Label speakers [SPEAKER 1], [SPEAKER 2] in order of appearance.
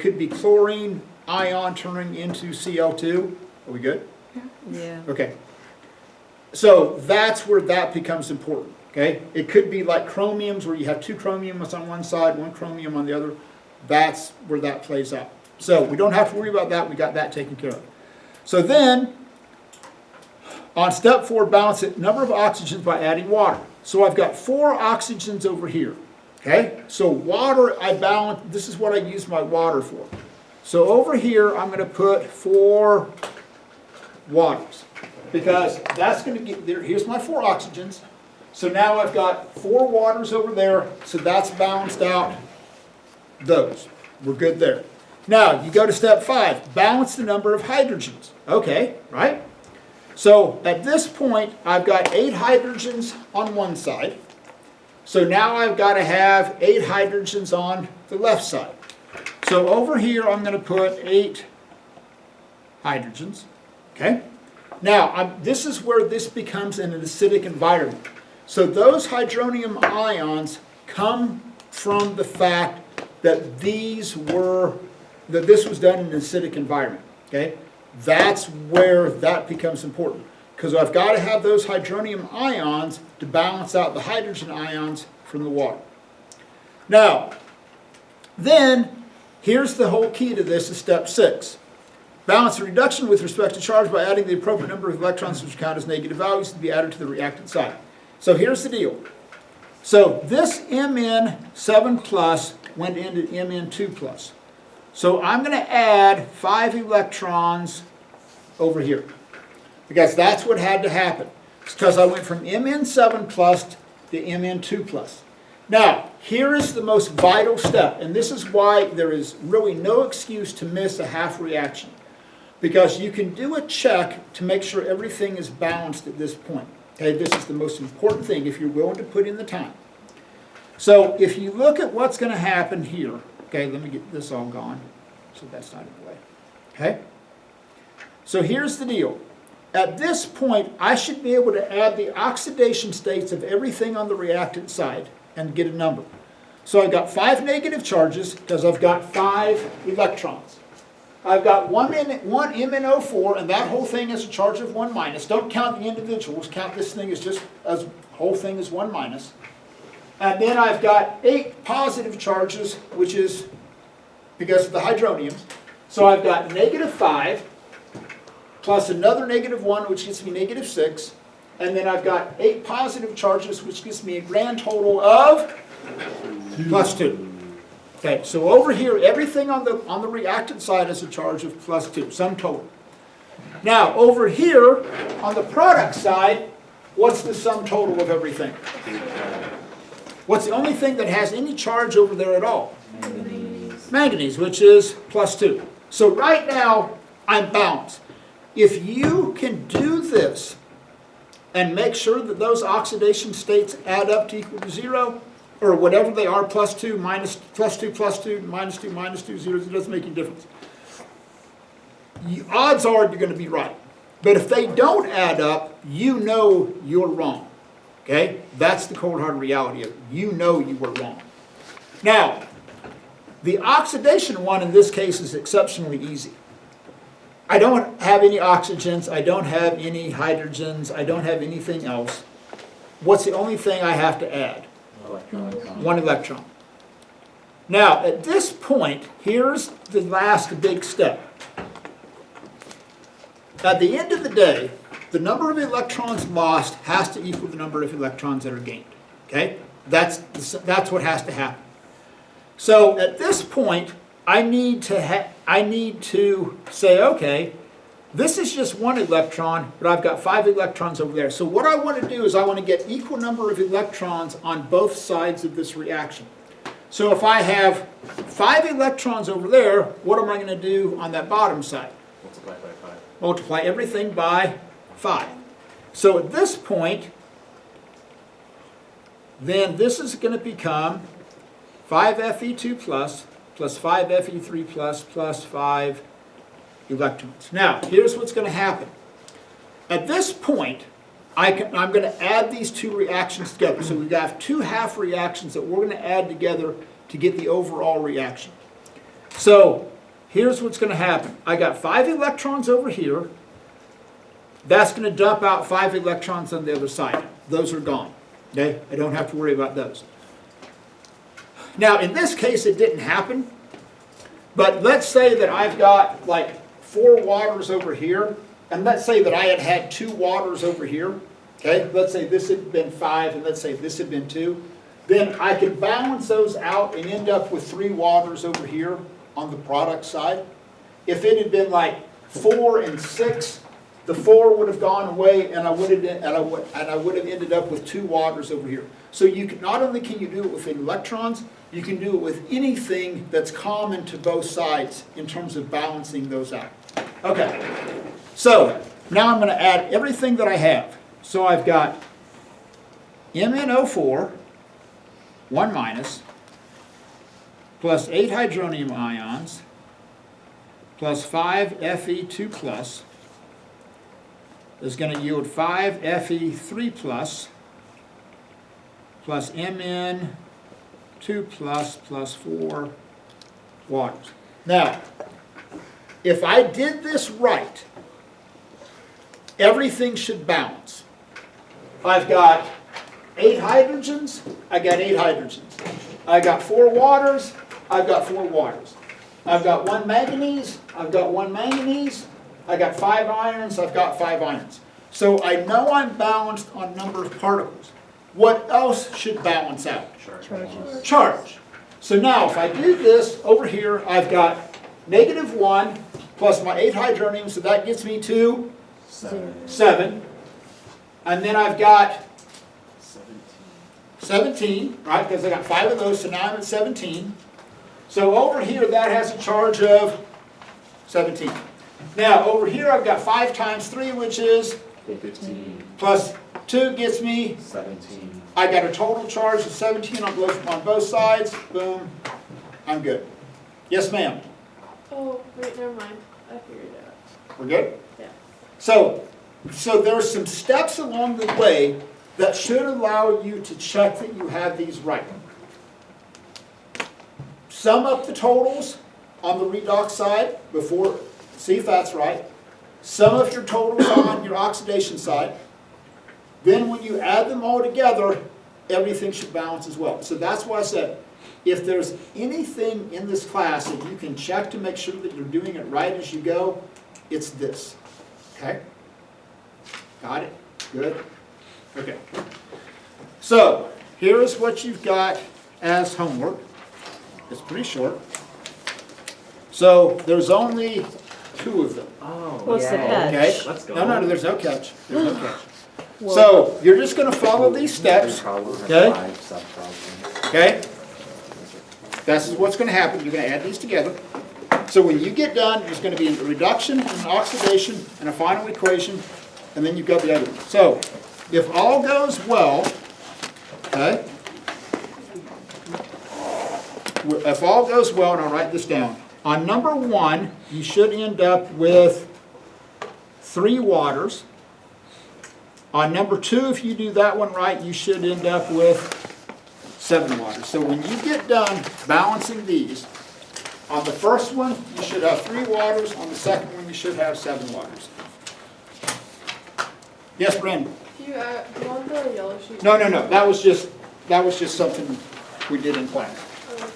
[SPEAKER 1] could be chlorine ion turning into Cl2. Are we good?
[SPEAKER 2] Yeah.
[SPEAKER 1] Okay. So that's where that becomes important. Okay. It could be like chromiums where you have two chromiums on one side, one chromium on the other. That's where that plays out. So we don't have to worry about that. We got that taken care of. So then, on step 4, balance the number of oxygens by adding water. So I've got 4 oxygens over here. Okay? So water, I balance, this is what I use my water for. So over here, I'm going to put 4 waters. Because that's going to get there. Here's my 4 oxygens. So now I've got 4 waters over there. So that's balanced out those. We're good there. Now, you go to step 5. Balance the number of hydrogens. Okay, right? So at this point, I've got 8 hydrogens on one side. So now I've got to have 8 hydrogens on the left side. So over here, I'm going to put 8 hydrogens. Okay? Now, this is where this becomes an acidic environment. So those hydronium ions come from the fact that this was done in an acidic environment. Okay? That's where that becomes important. Because I've got to have those hydronium ions to balance out the hydrogen ions from the water. Now, then, here's the whole key to this is step 6. Balance the reduction with respect to charge by adding the appropriate number of electrons which count as negative values to be added to the reactant side. So here's the deal. So this Mn7 plus went into Mn2 plus. So I'm going to add 5 electrons over here. Because that's what had to happen. It's because I went from Mn7 plus to Mn2 plus. Now, here is the most vital step. And this is why there is really no excuse to miss a half reaction. Because you can do a check to make sure everything is balanced at this point. Okay, this is the most important thing if you're willing to put in the time. So if you look at what's going to happen here, okay, let me get this all gone so that's not in the way. Okay? So here's the deal. At this point, I should be able to add the oxidation states of everything on the reactant side and get a number. So I've got 5 negative charges because I've got 5 electrons. I've got one MnO4, and that whole thing has a charge of 1 minus. Don't count the individuals. Count this thing as just as whole thing as 1 minus. And then I've got 8 positive charges, which is because of the hydroniums. So I've got -5 plus another -1, which gives me -6. And then I've got 8 positive charges, which gives me a grand total of +2. Okay, so over here, everything on the reactant side has a charge of +2, sum total. Now, over here, on the product side, what's the sum total of everything? What's the only thing that has any charge over there at all? Manganese, which is +2. So right now, I'm balanced. If you can do this and make sure that those oxidation states add up to equal to 0, or whatever they are, +2, -2, +2, +2, -2, -2, 0, it doesn't make any difference. Odds are you're going to be right. But if they don't add up, you know you're wrong. Okay? That's the cold hard reality of it. You know you were wrong. Now, the oxidation one in this case is exceptionally easy. I don't have any oxygens, I don't have any hydrogens, I don't have anything else. What's the only thing I have to add? 1 electron. Now, at this point, here's the last big step. At the end of the day, the number of electrons lost has to equal the number of electrons that are gained. Okay? That's what has to happen. So at this point, I need to say, okay, this is just 1 electron, but I've got 5 electrons over there. So what I want to do is I want to get equal number of electrons on both sides of this reaction. So if I have 5 electrons over there, what am I going to do on that bottom side?
[SPEAKER 3] Multiply by 5.
[SPEAKER 1] Multiply everything by 5. So at this point, then this is going to become 5Fe2 plus 5Fe3 plus 5 electrons. Now, here's what's going to happen. At this point, I'm going to add these 2 reactions together. So we've got 2 half reactions that we're going to add together to get the overall reaction. So here's what's going to happen. I got 5 electrons over here. That's going to dump out 5 electrons on the other side. Those are gone. Okay? I don't have to worry about those. Now, in this case, it didn't happen. But let's say that I've got like 4 waters over here. And let's say that I had 2 waters over here. Okay? Let's say this had been 5, and let's say this had been 2. Then I could balance those out and end up with 3 waters over here on the product side. If it had been like 4 and 6, the 4 would have gone away, and I would have ended up with 2 waters over here. So you can, not only can you do it with electrons, you can do it with anything that's common to both sides in terms of balancing those out. Okay, so now I'm going to add everything that I have. So I've got MnO4, 1 minus, plus 8 hydronium ions, plus 5 Fe2 plus, is going to yield 5 Fe3 plus, plus Mn2 plus 4 waters. Now, if I did this right, everything should balance. I've got 8 hydrogens, I got 8 hydrogens. I got 4 waters, I've got 4 waters. I've got 1 manganese, I've got 1 manganese. I got 5 irons, I've got 5 irons. So I know I'm balanced on number of particles. What else should balance out? Charge. So now if I do this over here, I've got -1 plus my 8 hydronium, so that gets me to 7. And then I've got 17, right? Because I got 5 of those, so now I'm at 17. So over here, that has a charge of 17. Now over here, I've got 5 times 3, which is
[SPEAKER 2] 15.
[SPEAKER 1] Plus 2 gets me
[SPEAKER 2] 17.
[SPEAKER 1] I got a total charge of 17 on both sides. Boom. I'm good. Yes, ma'am.
[SPEAKER 3] Oh, wait, never mind. I figured it out.
[SPEAKER 1] We're good?
[SPEAKER 3] Yeah.
[SPEAKER 1] So there's some steps along the way that should allow you to check that you have these right. Sum up the totals on the redox side before, see if that's right. Sum up your totals on your oxidation side. Then when you add them all together, everything should balance as well. So that's why I said, if there's anything in this class that you can check to make sure that you're doing it right as you go, it's this. Okay? Got it? Good? Okay. So, here's what you've got as homework. It's pretty short. So, there's only 2 of them.
[SPEAKER 2] Oh,
[SPEAKER 4] What's the catch?
[SPEAKER 1] Okay?
[SPEAKER 2] Let's go.
[SPEAKER 1] No, there's no catch. There's no catch.
[SPEAKER 4] Well,
[SPEAKER 1] So, you're just going to follow these steps. Okay?
[SPEAKER 2] 5 sub-problems.
[SPEAKER 1] Okay? This is what's going to happen. You're going to add these together. So when you get done, there's going to be a reduction, an oxidation, and a final equation, and then you've got the other one. So if all goes well, okay? If all goes well, and I'll write this down, on number 1, you should end up with 3 waters. On number 2, if you do that one right, you should end up with 7 waters. So when you get done balancing these, on the first one, you should have 3 waters. On the second one, you should have 7 waters. Yes, Brandon?
[SPEAKER 3] Do you want the yellow sheet?
[SPEAKER 1] No. That was just something we did in class.
[SPEAKER 3] Oh.